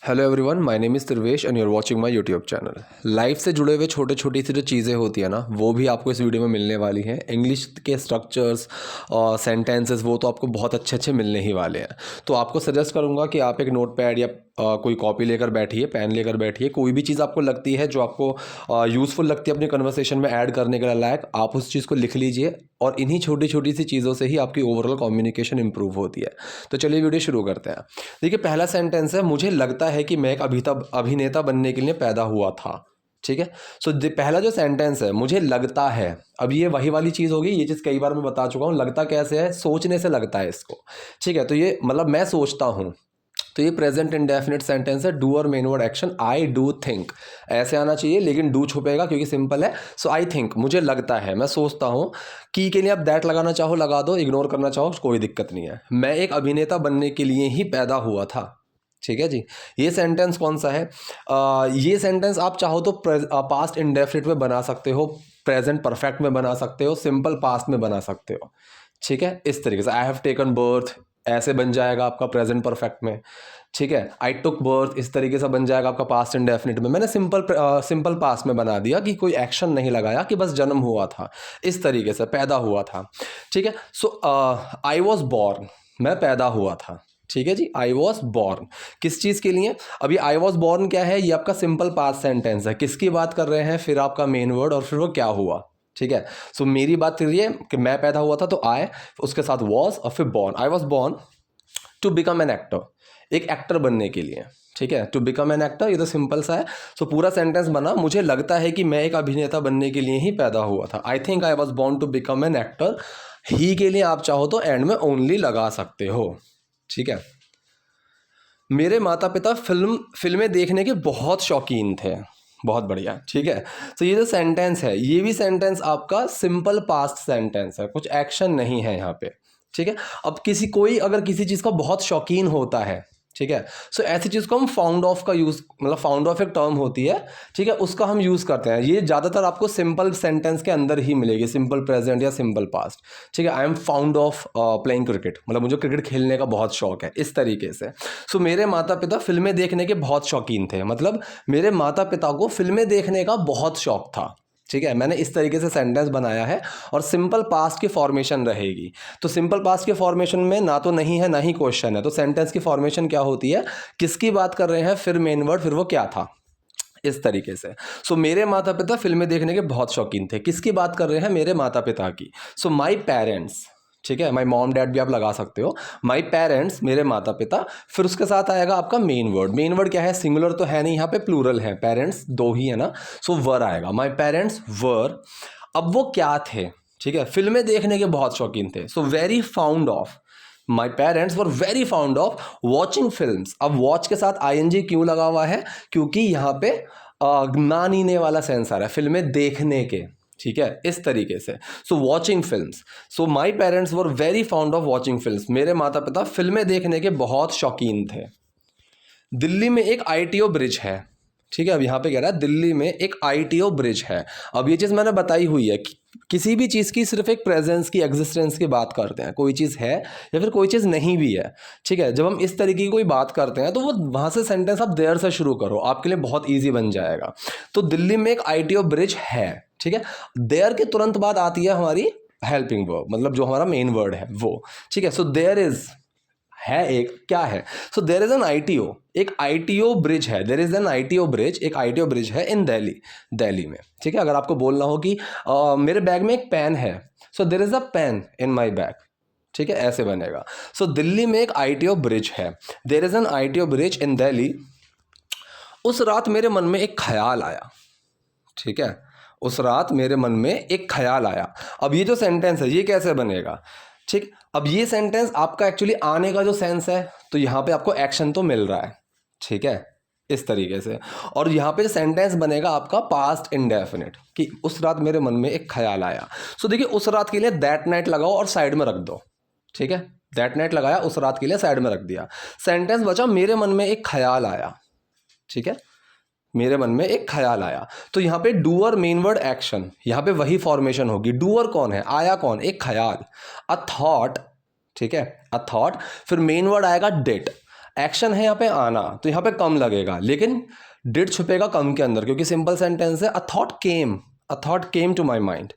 Hello everyone, my name is Tirvesh and you are watching my YouTube channel. Life से जुड़े हुए छोटे छोटी सी जो चीज़ें होती है ना, वो भी आपको इस वीडियो में मिलने वाली हैं। इंग्लिश के स्ट्रक्चर्स और सेंटेंसेस वो तो आपको बहुत अच्छे अच्छे मिलने ही वाले हैं। तो आपको सजेस्ट करूंगा कि आप एक नोट पैड या कोई कॉपी लेकर बैठिए, पेन लेकर बैठिए। कोई भी चीज़ आपको लगती है जो आपको यूज़फुल लगती है अपनी कन्वर्सेशन में ऐड करने के लायक, आप उस चीज़ को लिख लीजिए और इन्हीं छोटी छोटी सी चीज़ों से ही आपकी ओवरऑल कम्युनिकेशन इंप्रूव होती है। तो चलिए वीडियो शुरू करते हैं। देखिए, पहला सेंटेंस है, मुझे लगता है कि मैं एक अभिनेता बनने के लिए पैदा हुआ था। ठीक है। सो पहला जो सेंटेंस है, मुझे लगता है, अब ये वही वाली चीज़ होगी। ये चीज़ कई बार मैं बता चुका हूँ। लगता कैसे है? सोचने से लगता है इसको। ठीक है। तो ये मतलब मैं सोचता हूँ, तो ये प्रेजेंट इंडेफिनिट सेंटेंस है। डू और main word action, I do think ऐसे आना चाहिए, लेकिन डू छुपेगा क्योंकि सिंपल है। सो आई थिंक, मुझे लगता है, मैं सोचता हूँ। की के लिए आप दैट लगाना चाहो लगा दो, इग्नोर करना चाहो कोई दिक्कत नहीं है। मैं एक अभिनेता बनने के लिए ही पैदा हुआ था। ठीक है जी। ये सेंटेंस कौन सा है? ये सेंटेंस आप चाहो तो पास्ट इंडेफिनिट में बना सकते हो, प्रेजेंट परफेक्ट में बना सकते हो, सिंपल पास्ट में बना सकते हो। ठीक है। इस तरीके से आई हैव टेकन बर्थ ऐसे बन जाएगा आपका प्रेजेंट परफेक्ट में। ठीक है। आई टुक बर्थ इस तरीके से बन जाएगा आपका पास्ट इंडेफिनिट में। मैंने सिंपल पास्ट में बना दिया कि कोई एक्शन नहीं लगाया, कि बस जन्म हुआ था, इस तरीके से पैदा हुआ था। ठीक है। सो आई वॉज बॉर्न, मैं पैदा हुआ था। ठीक है जी। आई वॉज बॉर्न किस चीज़ के लिए? अभी आई वॉज बॉर्न क्या है? ये आपका सिंपल पास्ट सेंटेंस है। किसकी बात कर रहे हैं? फिर आपका मेन वर्ड और फिर वो क्या हुआ। ठीक है। सो मेरी बात करिए कि मैं पैदा हुआ था, तो आई, उसके साथ वॉज और फिर born. I was born to become an actor, एक एक्टर बनने के लिए। ठीक है। टू बिकम एन एक्टर, ये तो सिंपल सा है। सो पूरा सेंटेंस बना, मुझे लगता है कि मैं एक अभिनेता बनने के लिए ही पैदा हुआ था। I think I was born to become an actor. ही के लिए आप चाहो तो एंड में ओनली लगा सकते हो। ठीक है। मेरे माता पिता फिल्में देखने के बहुत शौकीन थे। बहुत बढ़िया। ठीक है। तो ये जो सेंटेंस है, ये भी सेंटेंस आपका सिंपल पास्ट सेंटेंस है, कुछ एक्शन नहीं है यहाँ पे। ठीक है। अब कोई अगर किसी चीज़ का बहुत शौकीन होता है, ठीक है, सो ऐसी चीज़ को हम फाउंड ऑफ का यूज़, मतलब फाउंड ऑफ एक टर्म होती है, ठीक है, उसका हम यूज़ करते हैं। ये ज़्यादातर आपको सिंपल सेंटेंस के अंदर ही मिलेगी, सिंपल प्रेजेंट या सिंपल पास्ट। ठीक है। I M found of playing cricket, मतलब मुझे क्रिकेट खेलने का बहुत शौक है, इस तरीके से। सो मेरे माता पिता फिल्में देखने के बहुत शौकीन थे, मतलब मेरे माता पिता को फिल्में देखने का बहुत शौक था। ठीक है। मैंने इस तरीके से सेंटेंस बनाया है और सिंपल पास्ट की फॉर्मेशन रहेगी। तो सिंपल पास्ट के फॉर्मेशन में ना तो नहीं है ना ही क्वेश्चन है, तो सेंटेंस की फॉर्मेशन क्या होती है? किसकी बात कर रहे हैं, फिर मेन वर्ड, फिर वो क्या था, इस तरीके से। सो मेरे माता पिता फिल्में देखने के बहुत शौकीन थे। किसकी बात कर रहे हैं? मेरे माता पिता की। सो माई पेरेंट्स, ठीक है, माई मॉम डैड भी आप लगा सकते हो। माई पेरेंट्स, मेरे माता पिता, फिर उसके साथ आएगा आपका मेन वर्ड। मेन वर्ड क्या है? सिंगुलर तो है नहीं, यहाँ पे प्लूरल है, पेरेंट्स दो ही है ना, सो वर आएगा। माई पेरेंट्स वर, अब वो क्या थे? ठीक है, फिल्में देखने के बहुत शौकीन थे। So very found of, my parents were very found of watching films. अब वॉच के साथ आईएनजी क्यों लगा हुआ है? क्योंकि यहाँ पे ना नीने वाला सेंस आ रहा है, फिल्में देखने के। ठीक है, इस तरीके से। सो watching films, so my parents were very found of watching films, मेरे माता पिता फिल्में देखने के बहुत शौकीन थे। दिल्ली में एक आईटीओ ब्रिज है। ठीक है। अब यहाँ पे कह रहा है दिल्ली में एक आईटीओ ब्रिज है। अब ये चीज़ मैंने बताई हुई है कि किसी भी चीज़ की सिर्फ एक प्रेजेंस की, एग्जिस्टेंस की बात करते हैं। कोई चीज़ है या फिर कोई चीज़ नहीं भी है। ठीक है। जब हम इस तरीके की कोई बात करते हैं तो वो वहाँ से सेंटेंस आप देयर से शुरू करो, आपके लिए बहुत ईजी बन जाएगा। तो दिल्ली में एक आईटीओ ब्रिज है। ठीक है। देयर के तुरंत बाद आती है हमारी हेल्पिंग वर्ब, मतलब जो हमारा मेन वर्ड है वो। ठीक है। सो देयर इज है, एक क्या है? So there is an ITO, एक आईटीओ ब्रिज है। There is an ITO bridge, एक आईटीओ ब्रिज है इन दिल्ली, दिल्ली में। ठीक है। अगर आपको बोलना हो कि मेरे बैग में एक पेन है, so there is a pen in my bag. ठीक है, ऐसे बनेगा। सो दिल्ली में एक आईटीओ ब्रिज है, there is an ITO bridge in Delhi. उस रात मेरे मन में एक ख्याल आया। ठीक है। उस रात मेरे मन में एक ख्याल आया। अब ये जो सेंटेंस है, ये कैसे बनेगा? ठीक। अब ये सेंटेंस आपका एक्चुअली आने का जो सेंस है, तो यहाँ पे आपको एक्शन तो मिल रहा है। ठीक है, इस तरीके से। और यहाँ पे सेंटेंस बनेगा आपका पास्ट इंडेफिनिट, कि उस रात मेरे मन में एक ख्याल आया। सो देखिए, उस रात के लिए दैट नाइट लगाओ और साइड में रख दो। ठीक है। दैट नाइट लगाया, उस रात के लिए साइड में रख दिया। सेंटेंस बचा, मेरे मन में एक ख्याल आया। ठीक है। मेरे मन में एक ख्याल आया, तो यहाँ पे डूअर मेन वर्ड एक्शन, यहाँ पे वही फॉर्मेशन होगी। डूअर कौन है? आया कौन? एक ख्याल, अ थॉट। ठीक है, अ थॉट, फिर मेन वर्ड आएगा डिड। एक्शन है यहाँ पे आना, तो यहाँ पे कम लगेगा, लेकिन डिड छुपेगा कम के अंदर, क्योंकि सिंपल सेंटेंस है। A thought came to my mind,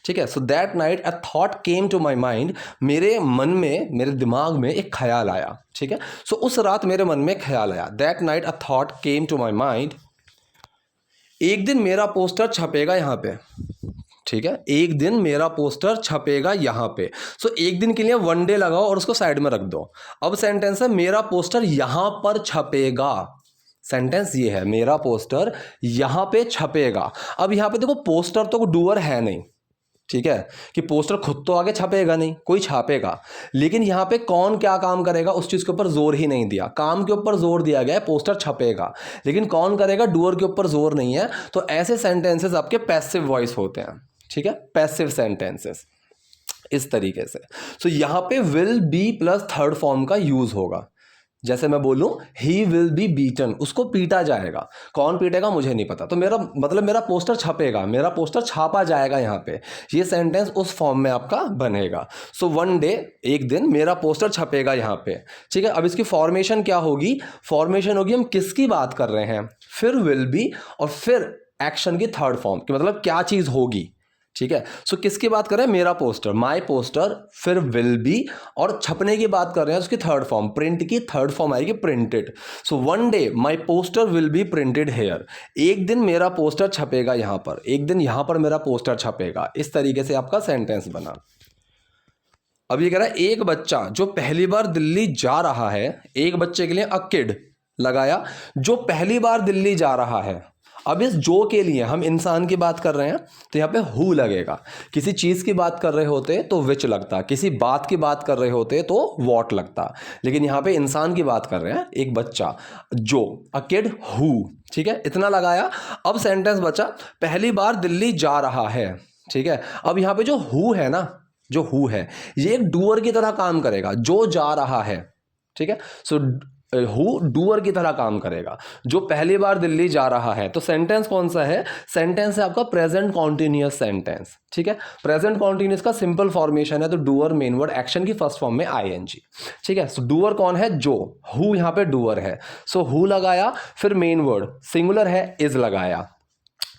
ठीक है। So that night a thought came to my mind, मेरे मन में, मेरे दिमाग में एक ख्याल आया, ठीक है। सो उस रात मेरे मन में ख्याल आया, that night a thought came to my mind, एक दिन मेरा पोस्टर छपेगा यहाँ पे, ठीक है। एक दिन मेरा पोस्टर छपेगा यहाँ पे। सो एक दिन के लिए वन डे लगाओ और उसको साइड में रख दो। अब सेंटेंस है मेरा पोस्टर यहाँ पर छपेगा। सेंटेंस ये है, मेरा पोस्टर यहाँ पे छपेगा। अब यहाँ पे देखो पोस्टर तो डूअर है नहीं, ठीक है, कि पोस्टर खुद तो आगे छपेगा नहीं, कोई छापेगा, लेकिन यहाँ पे कौन क्या काम करेगा उस चीज़ के ऊपर जोर ही नहीं दिया। काम के ऊपर जोर दिया गया है, पोस्टर छपेगा, लेकिन कौन करेगा, डूअर के ऊपर जोर नहीं है। तो ऐसे सेंटेंसेस आपके पैसिव वॉइस होते हैं, ठीक है, पैसिव सेंटेंसेस इस तरीके से। सो यहाँ पे will be plus third form का यूज होगा। जैसे मैं बोलूं ही विल बी बीटन, उसको पीटा जाएगा, कौन पीटेगा मुझे नहीं पता, तो मेरा मतलब मेरा पोस्टर छपेगा, मेरा पोस्टर छापा जाएगा, यहाँ पे ये सेंटेंस उस फॉर्म में आपका बनेगा। सो वन डे, एक दिन मेरा पोस्टर छपेगा यहाँ पे, ठीक है। अब इसकी फॉर्मेशन क्या होगी, फॉर्मेशन होगी हम किसकी बात कर रहे हैं, फिर विल बी और फिर एक्शन की थर्ड फॉर्म, कि मतलब क्या चीज़ होगी, ठीक है। सो किसकी बात कर रहे हैं, मेरा पोस्टर, माई पोस्टर, फिर विल बी, और छपने की बात कर रहे हैं उसकी थर्ड फॉर्म, प्रिंट की थर्ड फॉर्म आएगी printed. So one day my poster will be printed here, एक दिन मेरा पोस्टर छपेगा यहाँ पर, एक दिन यहाँ पर मेरा पोस्टर छपेगा। इस तरीके से आपका सेंटेंस बना। अब ये कह रहा है एक बच्चा जो पहली बार दिल्ली जा रहा है, एक बच्चे के लिए अ किड लगाया, जो पहली बार दिल्ली जा रहा है। अब इस जो के लिए हम इंसान की बात कर रहे हैं तो यहाँ पे हु लगेगा, किसी चीज़ की बात कर रहे होते तो विच लगता, किसी बात की बात कर रहे होते तो वॉट लगता, लेकिन यहाँ पे इंसान की बात कर रहे हैं, एक बच्चा जो, अ किड हु, ठीक है, इतना लगाया। अब सेंटेंस बचा पहली बार दिल्ली जा रहा है, ठीक है। अब यहाँ पे जो हु है ना, जो हु है ये एक डूअर की तरह काम करेगा, जो जा रहा है, ठीक है। सो हु डूअर की तरह काम करेगा, जो पहली बार दिल्ली जा रहा है। तो सेंटेंस कौन सा है, सेंटेंस है आपका प्रेजेंट कॉन्टिन्यूअस सेंटेंस, ठीक है। प्रेजेंट कॉन्टिन्यूअस का सिंपल फॉर्मेशन है तो डूअर मेन वर्ड एक्शन की फर्स्ट फॉर्म में आईएनजी, ठीक है। सो डूअर कौन है, जो, हु यहाँ पे डूअर है, सो हु लगाया, फिर मेन वर्ड सिंगुलर है इज लगाया,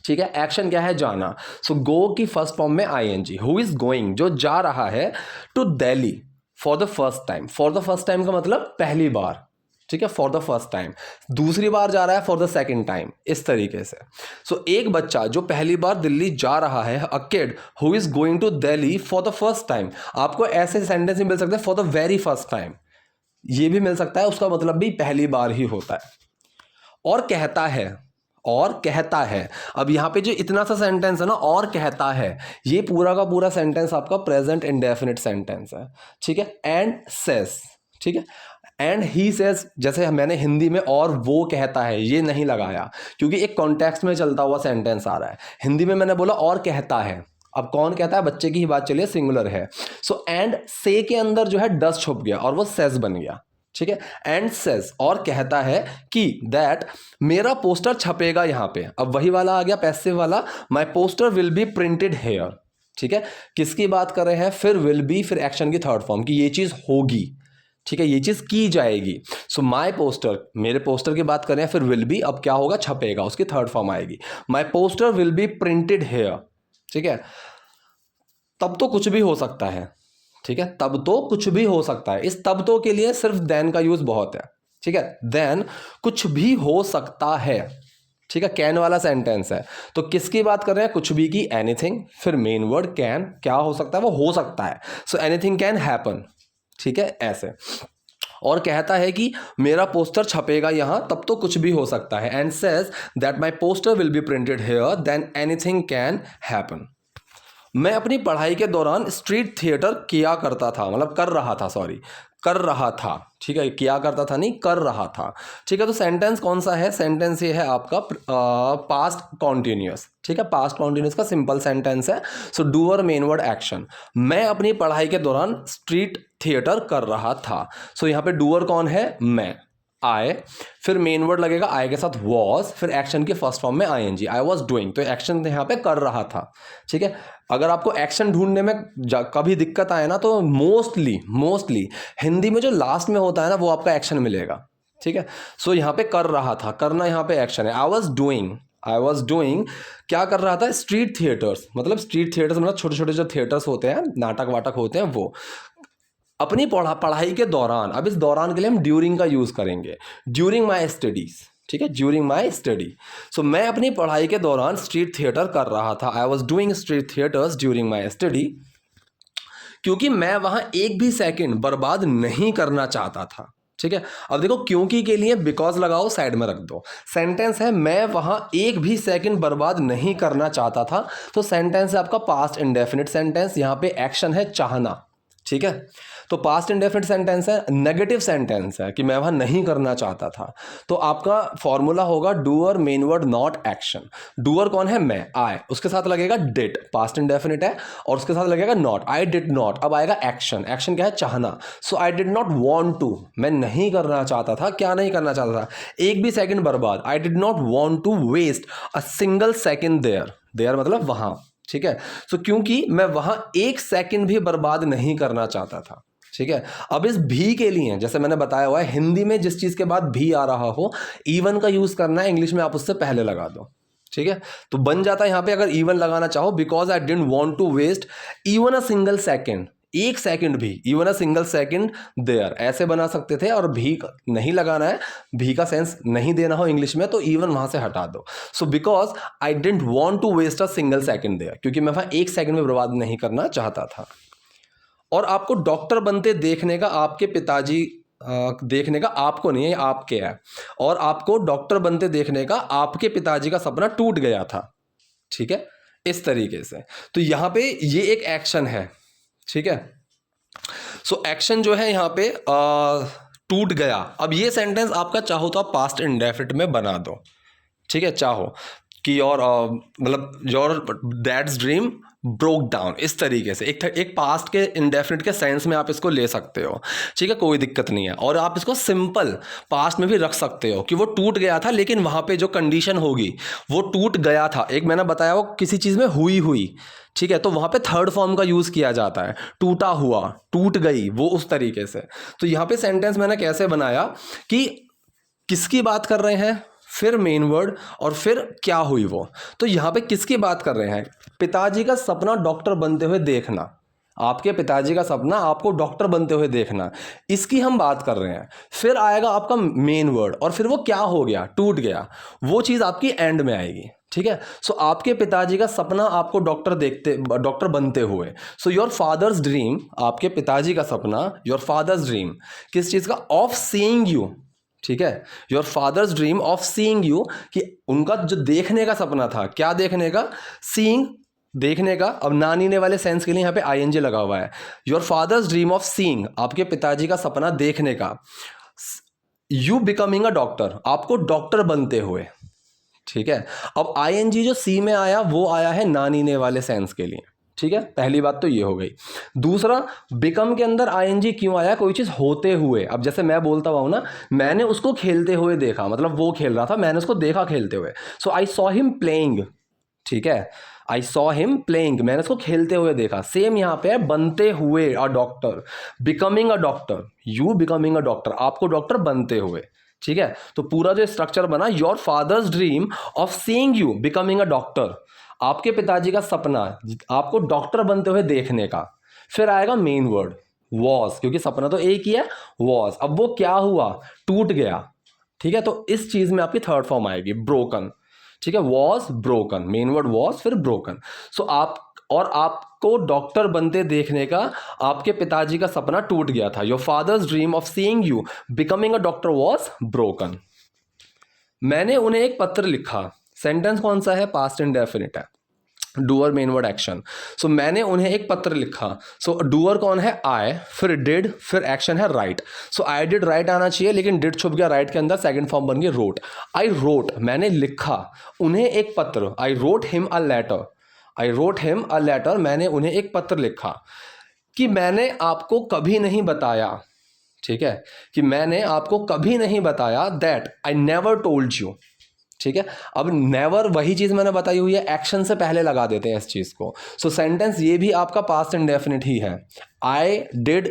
ठीक है। एक्शन क्या है, जाना, सो गो की फर्स्ट फॉर्म में आईएनजी। हु इज गोइंग, जो जा रहा है to Delhi for the first time, for the first time का मतलब पहली बार, ठीक है, फॉर द फर्स्ट टाइम। दूसरी बार जा रहा है फॉर द सेकंड टाइम, इस तरीके से। सो एक बच्चा जो पहली बार दिल्ली जा रहा है, a kid who is going to Delhi for the first time. आपको ऐसे सेंटेंस भी मिल सकते हैं, for the very first time, ये भी मिल सकता है, उसका मतलब भी पहली बार ही होता है। और कहता है, और कहता है, अब यहाँ पे जो इतना सा सेंटेंस है ना, और कहता है, ये पूरा का पूरा सेंटेंस आपका प्रेजेंट इंडेफिनिट सेंटेंस है, ठीक है। एंड सेज, ठीक है, एंड ही सेज, जैसे मैंने हिंदी में और वो कहता है ये नहीं लगाया, क्योंकि एक कॉन्टेक्स्ट में चलता हुआ सेंटेंस आ रहा है। हिंदी में मैंने बोला और कहता है, अब कौन कहता है, बच्चे की ही बात चलिए, सिंगुलर है। सो एंड से के अंदर जो है डस छुप गया और वो सेज बन गया, ठीक है। एंड सेज, और कहता है कि दैट मेरा पोस्टर छपेगा यहाँ पे, अब वही वाला आ गया पैसिव वाला, my poster will be printed here, ठीक है। किसकी बात कर रहे हैं, फिर विल बी, फिर एक्शन की थर्ड फॉर्म, कि ये चीज होगी, ठीक है, ये चीज की जाएगी। सो माई पोस्टर, मेरे पोस्टर की बात कर रहे हैं, फिर विल बी, अब क्या होगा, छपेगा, उसकी थर्ड फॉर्म आएगी, my poster will be printed here, ठीक है। तब तो कुछ भी हो सकता है, ठीक है, तब तो कुछ भी हो सकता है। इस तब तो के लिए सिर्फ देन का यूज बहुत है, ठीक है। देन कुछ भी हो सकता है, ठीक है, कैन वाला सेंटेंस है, तो किसकी बात कर रहे हैं, कुछ भी की, एनीथिंग, फिर मेन वर्ड कैन, क्या हो सकता है, वो हो सकता है। सो एनीथिंग कैन हैपन, ठीक है, ऐसे। और कहता है कि मेरा पोस्टर छपेगा यहाँ, तब तो कुछ भी हो सकता है। And says that my poster will be printed here, then anything can happen. मैं अपनी पढ़ाई के दौरान स्ट्रीट थिएटर किया करता था, मतलब कर रहा था, सॉरी, कर रहा था, ठीक है, किया करता था नहीं, कर रहा था, ठीक है। तो सेंटेंस कौन सा है, सेंटेंस ये है आपका पास्ट कॉन्टिन्यूअस, ठीक है, पास्ट कॉन्टिन्यूअस का सिंपल सेंटेंस है। So doer main word action, मैं अपनी पढ़ाई के दौरान स्ट्रीट थिएटर कर रहा था। सो यहाँ पे डूअर कौन है, मैं, आई, फिर मेन वर्ड लगेगा आई के साथ वॉज, फिर एक्शन की फर्स्ट फॉर्म में आईएनजी, आई वॉज डूइंग, तो एक्शन यहाँ पे कर रहा था, ठीक है। अगर आपको एक्शन ढूंढने में कभी दिक्कत आए ना, तो मोस्टली हिंदी में जो लास्ट में होता है ना, वो आपका एक्शन मिलेगा, ठीक है। सो यहाँ पे कर रहा था, करना यहाँ पे एक्शन है। आई वॉज डूइंग क्या कर रहा था? स्ट्रीट थिएटर्स, मतलब स्ट्रीट थिएटर्स मतलब छोटे छोटे जो थिएटर्स होते हैं, नाटक वाटक होते हैं, वो अपनी पढ़ाई के दौरान। अब इस दौरान के लिए हम ड्यूरिंग का यूज़ करेंगे, ड्यूरिंग माई स्टडीज़, ठीक है, ड्यूरिंग माई स्टडी। सो मैं अपनी पढ़ाई के दौरान स्ट्रीट थिएटर कर रहा था। I was doing street theatres during my study, क्योंकि मैं वहाँ एक भी सेकंड बर्बाद नहीं करना चाहता था। ठीक है, अब देखो क्योंकि के लिए बिकॉज लगाओ, साइड में रख दो। सेंटेंस है मैं वहाँ एक भी सेकंड बर्बाद नहीं करना चाहता था, तो सेंटेंस है आपका पास्ट इंडेफिनिट सेंटेंस। यहाँ पे एक्शन है चाहना, ठीक है। तो पास्ट इंडेफिनिट सेंटेंस है, नेगेटिव सेंटेंस है कि मैं वहाँ नहीं करना चाहता था। तो आपका फॉर्मूला होगा doer main word not action. Doer कौन है? मैं, आई, उसके साथ लगेगा डिड, पास्ट इंडेफिनिट है, और उसके साथ लगेगा नॉट, आई डिड नॉट। अब आएगा एक्शन, एक्शन क्या है? चाहना। So I did not want to, मैं नहीं करना चाहता था। क्या नहीं करना चाहता था? एक भी सेकंड बर्बाद। I did not want to waste a single second there, there मतलब वहाँ, ठीक है। सो क्योंकि मैं वहां एक सेकंड भी बर्बाद नहीं करना चाहता था, ठीक है। अब इस भी के लिए जैसे मैंने बताया हुआ है, हिंदी में जिस चीज के बाद भी आ रहा हो, इवन का यूज करना है, इंग्लिश में आप उससे पहले लगा दो, ठीक है। तो बन जाता है यहां पे, अगर इवन लगाना चाहो, because I didn't want to waste even a single second, एक सेकंड भी, even a single second there, ऐसे बना सकते थे। और भी नहीं लगाना है, भी का सेंस नहीं देना हो इंग्लिश में, तो इवन वहां से हटा दो। So because I didn't want to waste a single second there, क्योंकि मैं वहां एक सेकंड में बर्बाद नहीं करना चाहता था। और आपको डॉक्टर बनते देखने का आपके पिताजी देखने का, आपको नहीं है, आपके है, और आपको डॉक्टर बनते देखने का आपके पिताजी का सपना टूट गया था, ठीक है, इस तरीके से। तो यहां पे ये एक एक्शन है, ठीक है। सो एक्शन जो है यहाँ पे टूट गया। अब ये सेंटेंस आपका चाहो तो आप पास्ट इंडेफिनिट में बना दो, ठीक है, चाहो कि योर मतलब your that's dream broke down, इस तरीके से एक पास्ट के इंडेफिनिट के सेंस में आप इसको ले सकते हो, ठीक है, कोई दिक्कत नहीं है। और आप इसको सिंपल पास्ट में भी रख सकते हो कि वो टूट गया था, लेकिन वहाँ पे जो कंडीशन होगी वो टूट गया था। एक मैंने बताया वो किसी चीज़ में हुई, ठीक है, तो वहाँ पे थर्ड फॉर्म का यूज़ किया जाता है, टूटा हुआ, टूट गई, वो उस तरीके से। तो यहाँ पे सेंटेंस मैंने कैसे बनाया कि किसकी बात कर रहे हैं, फिर मेन वर्ड, और फिर क्या हुई वो। तो यहाँ पे किसकी बात कर रहे हैं? पिताजी का सपना डॉक्टर बनते हुए देखना, आपके पिताजी का सपना आपको डॉक्टर बनते हुए देखना, इसकी हम बात कर रहे हैं। फिर आएगा आपका मेन वर्ड, और फिर वो क्या हो गया, टूट गया, वो चीज़ आपकी एंड में आएगी, ठीक है। सो आपके पिताजी का सपना आपको डॉक्टर बनते हुए। सो योर फादर्स ड्रीम, आपके पिताजी का सपना, योर फादर्स ड्रीम किस चीज़ का? ऑफ सीइंग यू, ठीक है, your fathers dream of seeing you, कि उनका जो देखने का सपना था, क्या देखने का? सीइंग, देखने का। अब ना नीने वाले सेंस के लिए यहाँ पे आईएनजी लगा हुआ है। Your fathers dream of seeing, आपके पिताजी का सपना देखने का। यू बिकमिंग अ डॉक्टर, आपको डॉक्टर बनते हुए, ठीक है। अब आईएनजी जो सी में आया वो आया है ना नीने वाले सेंस के लिए, ठीक है, पहली बात तो ये हो गई। दूसरा, बिकम के अंदर आईएनजी क्यों आया? कोई चीज़ होते हुए। अब जैसे मैं बोलता हुआ हूँ ना, मैंने उसको खेलते हुए देखा, मतलब वो खेल रहा था, मैंने उसको देखा खेलते हुए। सो आई सॉ हिम प्लेइंग, ठीक है, आई सॉ हिम प्लेइंग, मैंने उसको खेलते हुए देखा। सेम यहाँ पे है बनते हुए, a doctor, becoming a doctor, you becoming a doctor, आपको डॉक्टर बनते हुए, ठीक है। तो पूरा जो स्ट्रक्चर बना, your fathers dream of seeing you becoming a doctor, आपके पिताजी का सपना आपको डॉक्टर बनते हुए देखने का। फिर आएगा मेन वर्ड वॉज, क्योंकि सपना तो एक ही है, वॉज। अब वो क्या हुआ? टूट गया, ठीक है। तो इस चीज में आपकी थर्ड फॉर्म आएगी ब्रोकन, ठीक है, was broken, main word was, फिर ब्रोकन। सो आप और आपको डॉक्टर बनते देखने का आपके पिताजी का सपना टूट गया था। Your fathers dream of seeing you becoming a doctor was broken. मैंने उन्हें एक पत्र लिखा, सेंटेंस कौन सा है? पास्ट इंडेफिनिट है, डूअर मेन वर्ड एक्शन। सो मैंने उन्हें एक पत्र लिखा। सो डूअर कौन है? आई, फिर डिड, फिर एक्शन है right. So I did right आना चाहिए, लेकिन डिड छुप गया राइट के अंदर, सेकंड फॉर्म बन गई रोट। आई रोट, मैंने लिखा, उन्हें एक पत्र, I wrote him a letter, I wrote him a letter, मैंने उन्हें एक पत्र लिखा। कि मैंने आपको कभी नहीं बताया, ठीक है, कि मैंने आपको कभी नहीं बताया, that I never told you, ठीक है। अब नेवर वही चीज मैंने बताई हुई है, एक्शन से पहले लगा देते हैं इस चीज को। सो सेंटेंस ये भी आपका पास्ट इंडेफिनिट ही है। आई डिड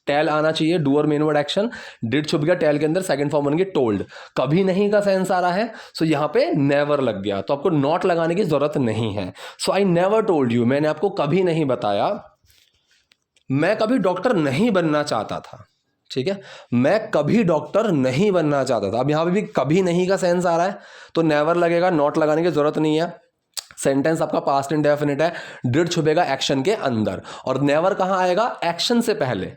टेल आना चाहिए, डू और मेन वर्ड एक्शन, डिड छुप गया टेल के अंदर, सेकंड फॉर्म बन गई टोल्ड। कभी नहीं का सेंस आ रहा है, सो यहां पे नेवर लग गया, तो आपको नॉट लगाने की जरूरत नहीं है। So I never told you, मैंने आपको कभी नहीं बताया। मैं कभी डॉक्टर नहीं बनना चाहता था, ठीक है, मैं कभी डॉक्टर नहीं बनना चाहता था। अब यहां पे भी कभी नहीं का सेंस आ रहा है तो नेवर लगेगा, नॉट लगाने की जरूरत नहीं है। सेंटेंस आपका पास्ट इंडेफिनिट है, डिड छुपेगा एक्शन के अंदर, और नेवर कहां आएगा, एक्शन से पहले,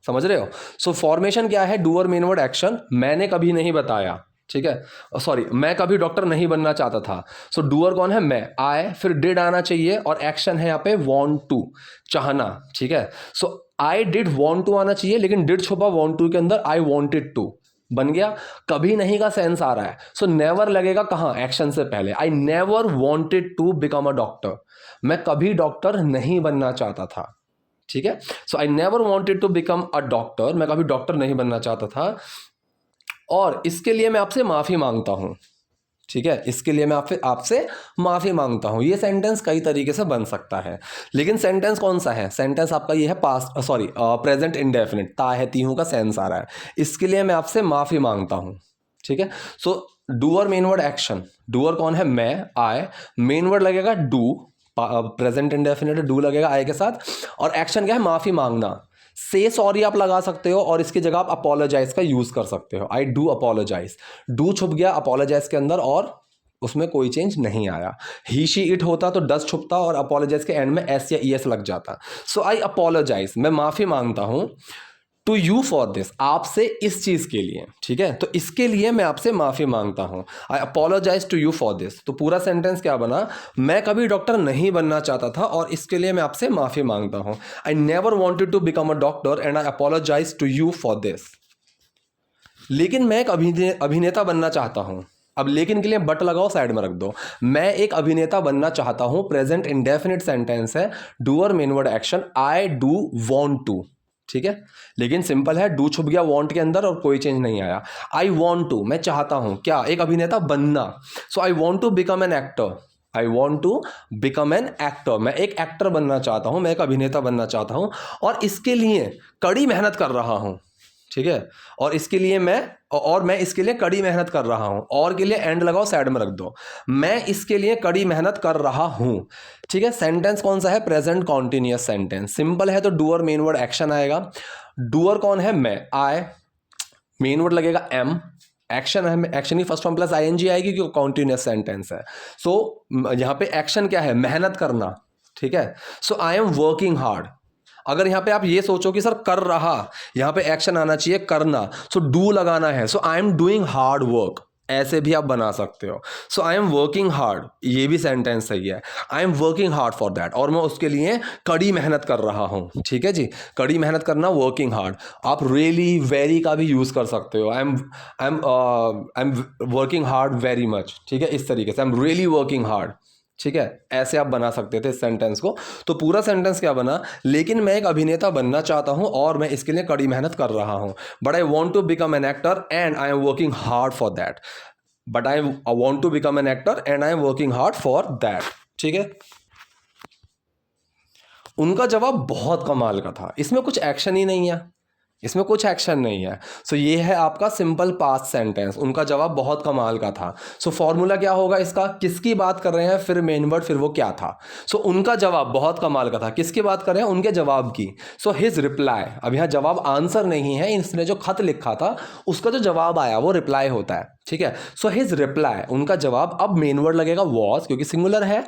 समझ रहे हो। सो फॉर्मेशन क्या है, डू और मेन वर्ड एक्शन, मैंने कभी नहीं बताया, ठीक है, सॉरी मैं कभी डॉक्टर नहीं बनना चाहता था। सो डूअर कौन है, मैं, आए, फिर डिड आना चाहिए और एक्शन है यहाँ पे वांट टू, चाहना, ठीक है। So I did want to आना चाहिए, लेकिन डिड छुपा वांट टू के अंदर, आई वांटेड टू बन गया। कभी नहीं का सेंस आ रहा है, सो नेवर लगेगा कहां, एक्शन से पहले। I never wanted to become a doctor, मैं कभी डॉक्टर नहीं बनना चाहता था, ठीक है। So I never wanted to become a doctor, मैं कभी डॉक्टर नहीं बनना चाहता था, और इसके लिए मैं आपसे माफी मांगता हूं, ठीक है, इसके लिए मैं आपसे माफी मांगता हूं। ये सेंटेंस कई तरीके से बन सकता है, लेकिन सेंटेंस कौन सा है, सेंटेंस आपका ये है पास्ट, सॉरी प्रेजेंट इंडेफिनिट, ता है ती हूं का सेंस आ रहा है, इसके लिए मैं आपसे माफी मांगता हूं, ठीक है। So doer main word action, doer कौन है, मैं, आई, मेन वर्ड लगेगा डू, प्रेजेंट इंडेफिनिट, डू लगेगा आई के साथ, और एक्शन क्या है, माफी मांगना। से सॉरी आप लगा सकते हो और इसकी जगह आप अपोलोजाइज का यूज कर सकते हो, आई डू अपोलोजाइज, डू छुप गया अपोलोजाइज के अंदर और उसमें कोई चेंज नहीं आया। ही शी इट होता तो डस छुपता और अपोलोजाइज के एंड में एस या ई एस लग जाता। सो आई अपोलोजाइज, मैं माफी मांगता हूं, टू यू फॉर दिस, आपसे इस चीज के लिए, ठीक है, तो इसके लिए मैं आपसे माफी मांगता हूं, I apologize to you for this. तो पूरा सेंटेंस क्या बना, मैं कभी डॉक्टर नहीं बनना चाहता था और इसके लिए मैं आपसे माफी मांगता हूं। I never wanted to become a doctor and I apologize to you for this. लेकिन मैं एक अभिनेता बनना चाहता हूं, अब लेकिन के लिए बट लगाओ, साइड में रख दो। मैं एक अभिनेता बनना चाहता हूं, प्रेजेंट इंडेफिनिट सेंटेंस है, doer main word action, I do want to, ठीक है, लेकिन सिंपल है, डू छुप गया वांट के अंदर और कोई चेंज नहीं आया। आई वांट टू, मैं चाहता हूं क्या, एक अभिनेता बनना। So I want to become an actor, I want to become an actor, मैं एक एक्टर बनना चाहता हूं, मैं एक अभिनेता बनना चाहता हूं और इसके लिए कड़ी मेहनत कर रहा हूं, ठीक है, और इसके लिए मैं इसके लिए कड़ी मेहनत कर रहा हूं, और के लिए एंड लगाओ, साइड में रख दो, मैं इसके लिए कड़ी मेहनत कर रहा हूं, ठीक है। सेंटेंस कौन सा है, प्रेजेंट कॉन्टिन्यूअस सेंटेंस, सिंपल है तो डूअर मेन वर्ड एक्शन आएगा। डूअर कौन है, मैं, आई, मेन वर्ड लगेगा एम, एक्शन है, एक्शन ही फर्स्ट फॉर्म प्लस आईएनजी आएगी क्योंकि कॉन्टिन्यूअस सेंटेंस है। सो यहां पे एक्शन क्या है, मेहनत करना, ठीक है। So I am working hard, अगर यहां पे आप ये सोचो कि सर कर रहा, यहां पे एक्शन आना चाहिए करना, सो डू लगाना है, so I am doing hard work, ऐसे भी आप बना सकते हो। So I am working hard, ये भी सेंटेंस सही है, I am working hard for that, और मैं उसके लिए कड़ी मेहनत कर रहा हूं, ठीक है जी, कड़ी मेहनत करना, वर्किंग हार्ड। आप रियली वेरी का भी यूज कर सकते हो, आई am working hard very much, ठीक है, इस तरीके से I am really working hard, ठीक है, ऐसे आप बना सकते थे इस सेंटेंस को। तो पूरा सेंटेंस क्या बना, लेकिन मैं एक अभिनेता बनना चाहता हूं और मैं इसके लिए कड़ी मेहनत कर रहा हूं, but I want to become an actor and I am working hard for that, but I want to become an actor and I am working hard for that, ठीक है। उनका जवाब बहुत कमाल का था, इसमें कुछ एक्शन ही नहीं है, इसमें कुछ एक्शन नहीं है। सो ये है आपका सिंपल पास्ट सेंटेंस, उनका जवाब बहुत कमाल का था। सो फॉर्मूला क्या होगा इसका, किसकी बात कर रहे हैं, फिर मेन वर्ड, फिर वो क्या था। सो उनका जवाब बहुत कमाल का था, किसकी बात कर रहे हैं, उनके जवाब की। सो हिज रिप्लाई, अब यहाँ जवाब आंसर नहीं है, इसने जो खत लिखा था उसका जो जवाब आया वो रिप्लाई होता है, ठीक है। सो हिज रिप्लाई, उनका जवाब, अब मेन वर्ड लगेगा वॉज क्योंकि सिंगुलर है,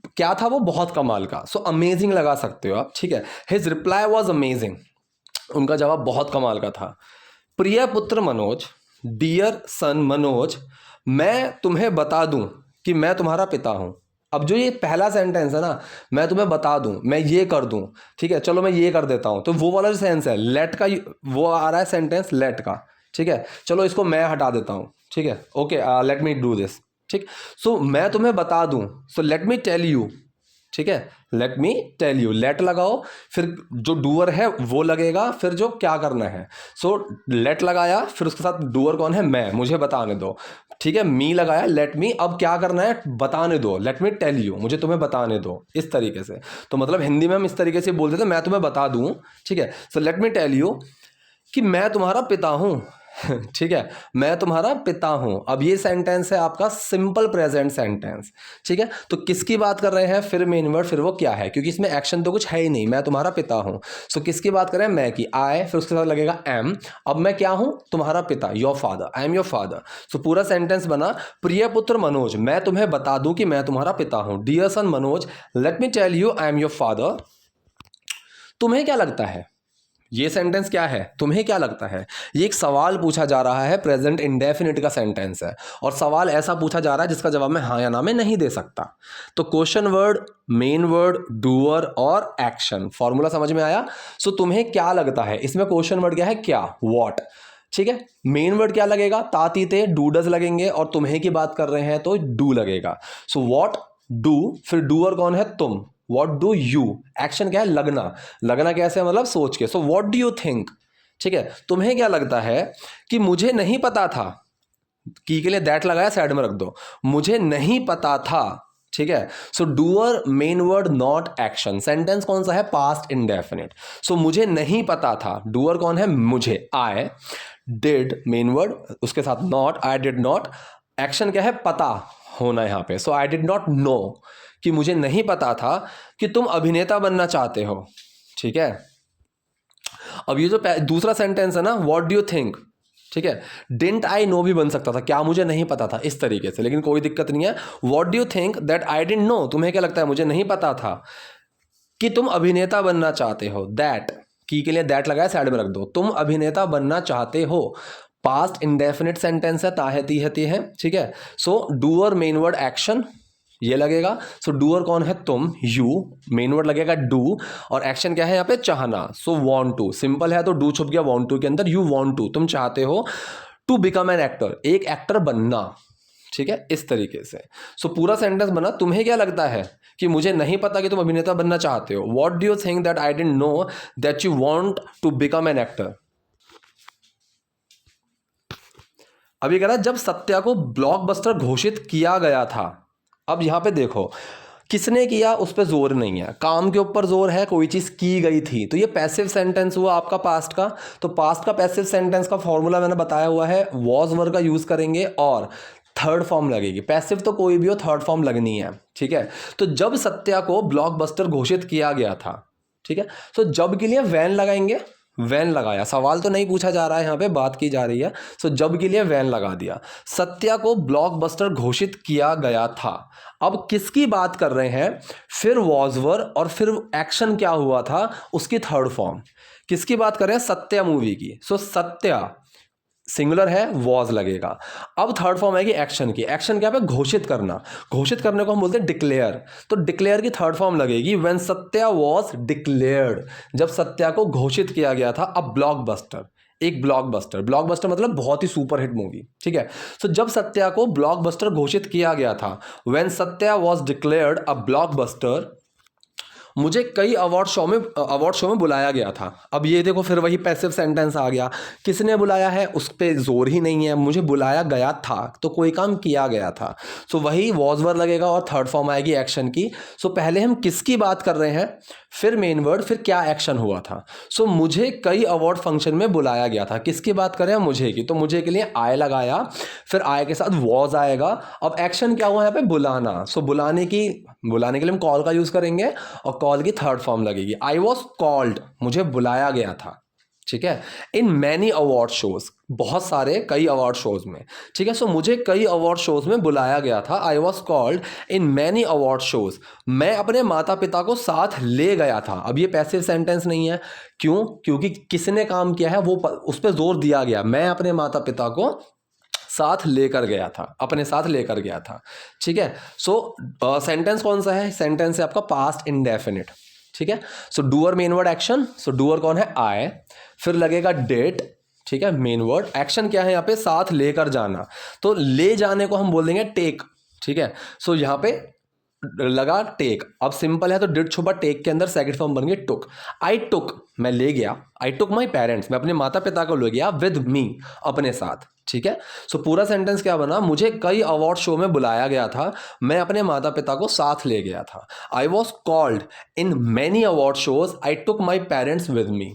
क्या था वो, बहुत कमाल का। सो अमेजिंग लगा सकते हो आप, ठीक है। हिज रिप्लाई वॉज अमेजिंग, उनका जवाब बहुत कमाल का था। प्रिय पुत्र मनोज, डियर सन मनोज, मैं तुम्हें बता दूं कि मैं तुम्हारा पिता हूं। अब जो ये पहला सेंटेंस है ना, मैं तुम्हें बता दूं, मैं ये कर दूं, ठीक है, चलो मैं ये कर देता हूं, तो वो वाला जो सेंस है लेट का, वो आ रहा है सेंटेंस लेट का, ठीक है। चलो इसको मैं हटा देता हूं, ठीक है, okay, let me do this, ठीक। सो मैं तुम्हें बता दूं, so let me tell you, ठीक है, let me tell you, let लगाओ, फिर जो डूअर है वो लगेगा, फिर जो क्या करना है। सो लेट लगाया, फिर उसके साथ डूअर कौन है, मैं, मुझे बताने दो, ठीक है, मी लगाया, लेट मी, अब क्या करना है, बताने दो, लेट मी टेल यू, मुझे तुम्हें बताने दो, इस तरीके से। तो मतलब हिंदी में हम इस तरीके से बोलते थे, मैं तुम्हें बता दूं, ठीक है। So let me tell you कि मैं तुम्हारा पिता हूं। ठीक है, मैं तुम्हारा पिता हूं। अब ये सेंटेंस है आपका सिंपल प्रेजेंट सेंटेंस। ठीक है, तो किसकी बात कर रहे हैं, फिर मेन वर्ड, फिर वो क्या है, क्योंकि इसमें एक्शन तो कुछ है ही नहीं, मैं तुम्हारा पिता हूं। सो किसकी बात कर रहे हैं, मैं की, आई, फिर उसके साथ लगेगा एम। अब मैं क्या हूं, तुम्हारा पिता, your father, I am your father. So पूरा सेंटेंस बना, प्रिय पुत्र मनोज, मैं तुम्हें बता दूं कि मैं तुम्हारा पिता हूं। Dear son Manoj, let me tell you I am your father. तुम्हें क्या लगता है, ये सेंटेंस क्या है, तुम्हें क्या लगता है, ये एक सवाल पूछा जा रहा है, प्रेजेंट इंडेफिनिट का सेंटेंस है, और सवाल ऐसा पूछा जा रहा है जिसका जवाब मैं हाँ या ना में नहीं दे सकता। तो question word, main word, doer और एक्शन, फॉर्मूला समझ में आया। सो तुम्हें क्या लगता है, इसमें क्वेश्चन वर्ड क्या है, क्या, व्हाट। ठीक है, मेन वर्ड क्या लगेगा, तातीते, डूडज लगेंगे, और तुम्हें की बात कर रहे हैं तो डू लगेगा। सो व्हाट डू, फिर डूअर कौन है, तुम, वॉट डू यू, एक्शन क्या है, लगना, लगना कैसे मतलब सोच के। So what do you think, ठीक है, तुम्हें क्या लगता है कि मुझे नहीं पता था, की के लिए दैट लगाया, साइड में रख दो, मुझे नहीं पता था। ठीक है, so doer, main word, not, action, sentence कौन सा है, पास्ट इंडेफिनिट। सो मुझे नहीं पता था, डूअर कौन है, मुझे, आई, डिड, मेन वर्ड, उसके साथ not, I did not, action क्या है, पता होना यहां पे। सो आई डिड नॉट नो, कि मुझे नहीं पता था कि तुम अभिनेता बनना चाहते हो। ठीक है, अब ये जो दूसरा सेंटेंस है ना, व्हाट डू यू थिंक, ठीक है, डिडंट आई नो भी बन सकता था, क्या मुझे नहीं पता था, इस तरीके से, लेकिन कोई दिक्कत नहीं है। What do you think that I didn't no, तुम्हें क्या लगता है, मुझे नहीं पता था कि तुम अभिनेता बनना चाहते हो। दैट, की के लिए दैट लगाया, साइड में रख दो, तुम अभिनेता बनना चाहते हो, पास्ट इंडेफिनिट सेंटेंस है, ताहती है। ठीक है, so doer, main word, action, ये लगेगा। सो डूअर कौन है, तुम, यू, मेन वर्ड लगेगा डू, और एक्शन क्या है यहाँ पे, चाहना। सो वांट टू, सिंपल है तो डू छुप गया वांट टू के अंदर, यू वांट टू, तुम चाहते हो, टू बिकम एन एक्टर, एक एक्टर बनना। ठीक है, इस तरीके से। सो पूरा सेंटेंस बना, तुम्हें क्या लगता है कि मुझे नहीं पता कि तुम अभिनेता बनना चाहते हो, what do you think that I didn't know that you want to become an actor. अभी कह रहा है जब सत्या को ब्लॉकबस्टर घोषित किया गया था। अब यहां पे देखो, किसने किया उस पर जोर नहीं है, काम के ऊपर जोर है, कोई चीज की गई थी, तो ये पैसिव सेंटेंस हुआ आपका पास्ट का। तो पास्ट का पैसिव सेंटेंस का फॉर्मूला मैंने बताया हुआ है, वॉज वर्ब का यूज करेंगे और थर्ड फॉर्म लगेगी। पैसिव तो कोई भी हो, थर्ड फॉर्म लगनी है। ठीक है, तो जब सत्या को ब्लॉकबस्टर घोषित किया गया था, ठीक है, तो जब के लिए वैन लगाएंगे, वैन लगाया, सवाल तो नहीं पूछा जा रहा है, यहाँ पे बात की जा रही है। सो जब के लिए वैन लगा दिया, सत्या को ब्लॉकबस्टर घोषित किया गया था। अब किसकी बात कर रहे हैं, फिर वॉज वर, और फिर एक्शन क्या हुआ था, उसकी थर्ड फॉर्म। किसकी बात कर रहे हैं, सत्या मूवी की। सो सत्या सिंगुलर है, वॉज लगेगा। अब थर्ड फॉर्म आएगी एक्शन की। एक्शन क्या है, घोषित करना, घोषित करने को हम बोलते हैं डिक्लेयर। तो डिक्लेयर की थर्ड फॉर्म लगेगी व्हेन सत्या वॉज डिक्लेयर्ड, जब सत्या को घोषित किया गया था। अब ब्लॉकबस्टर, एक ब्लॉकबस्टर, ब्लॉकबस्टर मतलब बहुत ही सुपरहिट मूवी। ठीक है, तो जब सत्या को ब्लॉकबस्टर घोषित किया गया था, when Satya was declared a blockbuster, मुझे कई अवार्ड शो में बुलाया गया था। अब ये देखो, फिर वही पैसिव सेंटेंस आ गया, किसने बुलाया है उस पर जोर ही नहीं है, मुझे बुलाया गया था, तो कोई काम किया गया था। सो वही वॉज वर्ब लगेगा और थर्ड फॉर्म आएगी एक्शन की। सो पहले हम किसकी बात कर रहे हैं, फिर मेन वर्ड, फिर क्या एक्शन हुआ था। सो मुझे कई अवार्ड फंक्शन में बुलाया गया था, किसकी बात कर रहे हैं, मुझे की, तो मुझे के लिए आई लगाया, फिर आई के साथ वॉज आएगा। अब एक्शन क्या हुआ यहाँ पे, बुलाना। सो बुलाने के लिए हम कॉल का यूज करेंगे, और कॉल की थर्ड फॉर्म लगेगी, आई वॉज कॉल्ड, मुझे बुलाया गया था। ठीक है, इन मैनी अवार्ड शोज, बहुत सारे, कई अवार्ड शोज में। ठीक है, सो मुझे कई अवार्ड शोज में बुलाया गया था, I was called in many award shows. मैं अपने माता पिता को साथ ले गया था। अब ये पैसिव सेंटेंस नहीं है, क्यों, क्योंकि किसने काम किया है वो उस पर जोर दिया गया, मैं अपने माता पिता को साथ लेकर गया था, अपने साथ लेकर गया था। ठीक है, सो सेंटेंस कौन सा है, सेंटेंस है आपका पास्ट इंडेफिनिट। ठीक है, so doer, main word, action. सो डूअर कौन है, आई, फिर लगेगा डेट। ठीक है, मेन वर्ड, एक्शन क्या है यहाँ पे, साथ लेकर जाना, तो ले जाने को हम बोल देंगे टेक। ठीक है, सो यहाँ पे लगा टेक। अब सिंपल है तो डिड छुपा टेक के अंदर, सेकंड फॉर्म बन गई टुक। आई टुक, मैं ले गया, आई टुक माई पेरेंट्स, मैं अपने माता पिता को ले गया, विद मी, अपने साथ। ठीक है, सो पूरा सेंटेंस क्या बना, मुझे कई अवार्ड शो में बुलाया गया था, मैं अपने माता पिता को साथ ले गया था। I was called in many award shows, I took my parents with me.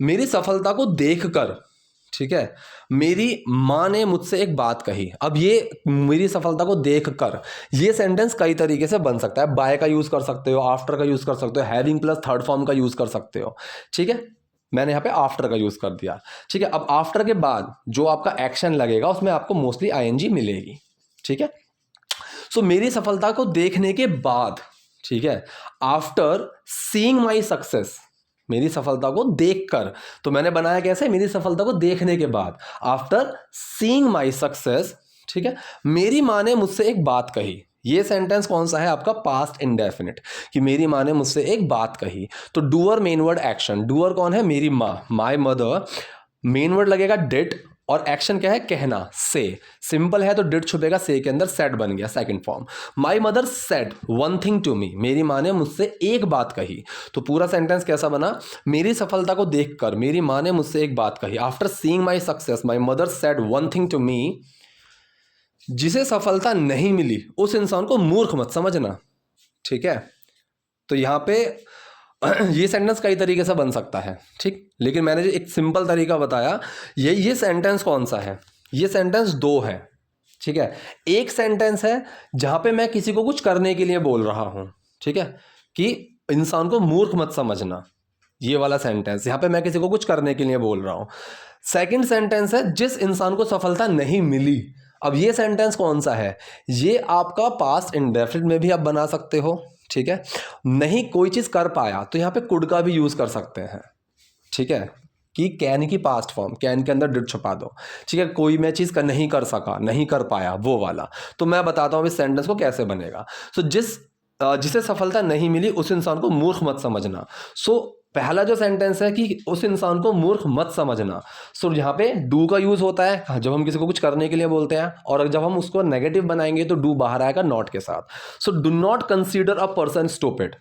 मेरी सफलता को देखकर, ठीक है, मेरी माँ ने मुझसे एक बात कही। अब ये मेरी सफलता को देखकर, ये सेंटेंस कई तरीके से बन सकता है। बाय का यूज कर सकते हो, आफ्टर का यूज कर सकते हो, हैविंग प्लस थर्ड फॉर्म का यूज कर सकते हो। ठीक है, मैंने यहाँ पे आफ्टर का यूज कर दिया। ठीक है, अब आफ्टर के बाद जो आपका एक्शन लगेगा उसमें आपको मोस्टली आईएनजी मिलेगी। ठीक है, सो मेरी सफलता को देखने के बाद, ठीक है, आफ्टर सीइंग माई सक्सेस, मेरी सफलता को देखकर, तो मैंने बनाया कैसे, मेरी सफलता को देखने के बाद, आफ्टर सीइंग माई सक्सेस। ठीक है, मेरी माँ ने मुझसे एक बात कही। ये सेंटेंस कौन सा है आपका, पास्ट इंडेफिनिट, कि मेरी माँ ने मुझसे एक बात कही। तो doer main word action, doer कौन है, मेरी माँ, माई मदर, मेन वर्ड लगेगा डिड, और एक्शन क्या है, कहना, से। सिंपल है तो डिड छुपेगा से के अंदर, सेड बन गया second form. My mother said one thing to me, मेरी माँ ने मुझसे एक बात कही। तो पूरा सेंटेंस कैसा बना, मेरी सफलता को देखकर मेरी माँ ने मुझसे एक बात कही। After seeing my success my mother said one thing to me. जिसे सफलता नहीं मिली उस इंसान को मूर्ख मत समझना। ठीक है, तो यहाँ पे ये सेंटेंस कई तरीके से बन सकता है, ठीक, लेकिन मैंने जो एक सिंपल तरीका बताया, ये सेंटेंस कौन सा है, ये सेंटेंस दो है। ठीक है, एक सेंटेंस है जहां पे मैं किसी को कुछ करने के लिए बोल रहा हूं, ठीक है, कि इंसान को मूर्ख मत समझना, ये वाला सेंटेंस, यहां पे मैं किसी को कुछ करने के लिए बोल रहा हूं। सेकंड सेंटेंस है जिस इंसान को सफलता नहीं मिली। अब ये सेंटेंस कौन सा है, ये आपका पास्ट इंडेफिनिट में भी आप बना सकते हो। ठीक है, नहीं कोई चीज कर पाया तो यहाँ पे कुड का भी यूज कर सकते हैं। ठीक है, कि कैन की पास्ट फॉर्म, कैन के अंदर डिड छुपा दो। ठीक है, कोई मैं चीज नहीं कर सका, नहीं कर पाया, वो वाला। तो मैं बताता हूं इस सेंटेंस को कैसे बनेगा। सो जिसे सफलता नहीं मिली उस इंसान को मूर्ख मत समझना। सो पहला जो सेंटेंस है कि उस इंसान को मूर्ख मत समझना, सो यहाँ पे डू का यूज होता है जब हम किसी को कुछ करने के लिए बोलते हैं, और जब हम उसको नेगेटिव बनाएंगे तो डू बाहर आएगा नॉट के साथ। So do not consider a person stupid.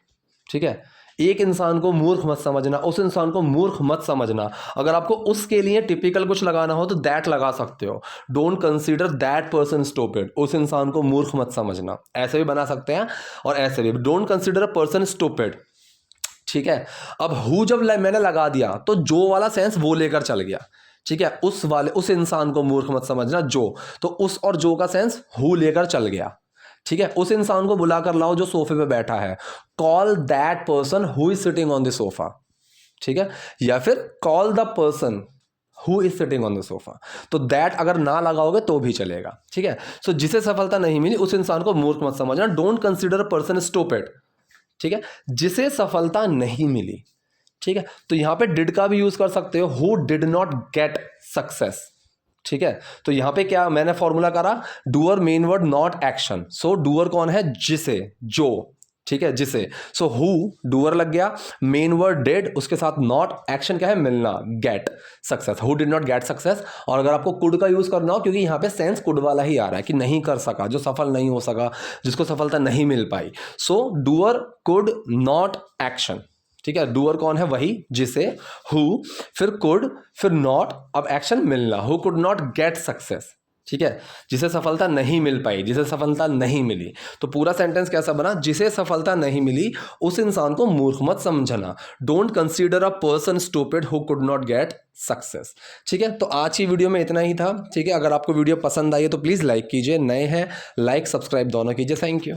ठीक है, एक इंसान को मूर्ख मत समझना, उस इंसान को मूर्ख मत समझना। अगर आपको उसके लिए टिपिकल कुछ लगाना हो तो दैट लगा सकते हो, don't consider that person stupid, उस इंसान को मूर्ख मत समझना, ऐसे भी बना सकते हैं, और ऐसे भी don't consider a person stupid. ठीक है, अब हु जब मैंने लगा दिया तो जो वाला सेंस वो लेकर चल गया। ठीक है, उस इंसान को मूर्ख मत समझना, जो, तो उस और जो का सेंस हु लेकर चल गया। ठीक है, उस इंसान को बुला कर लाओ जो सोफे पे बैठा है, call that person who is sitting on the sofa. ठीक है, या फिर call the person who is sitting on the sofa. तो दैट अगर ना लगाओगे तो भी चलेगा। ठीक है, सो जिसे सफलता नहीं मिली उस इंसान को मूर्ख मत समझना, डोंट कंसीडर पर्सन स्टूपिड। ठीक है, जिसे सफलता नहीं मिली। ठीक है, तो यहां पे डिड का भी यूज कर सकते हो, who did not get success. ठीक है, तो यहां पे क्या मैंने फॉर्मूला करा, doer main word not action, so doer कौन है, जिसे, जो। ठीक है, जिसे, सो हु डूअर लग गया, मेन वर्ड डिड, उसके साथ नॉट, एक्शन क्या है, मिलना, get success, who did not get success. और अगर आपको कुड का यूज करना हो, क्योंकि यहां पे सेंस कुड वाला ही आ रहा है कि नहीं कर सका, जो सफल नहीं हो सका, जिसको सफलता नहीं मिल पाई, सो डूअर कुड नॉट एक्शन। ठीक है, डूअर कौन है, वही जिसे, हु, फिर कुड, फिर नॉट, अब एक्शन मिलना, who could not get success. ठीक है, जिसे सफलता नहीं मिल पाई, जिसे सफलता नहीं मिली। तो पूरा सेंटेंस कैसा बना, जिसे सफलता नहीं मिली उस इंसान को मूर्ख मत समझना, don't consider a person stupid who could not get success. ठीक है, तो आज की वीडियो में इतना ही था। ठीक है, अगर आपको वीडियो पसंद आई है तो प्लीज़ लाइक कीजिए, नए हैं लाइक सब्सक्राइब दोनों कीजिए। Thank you.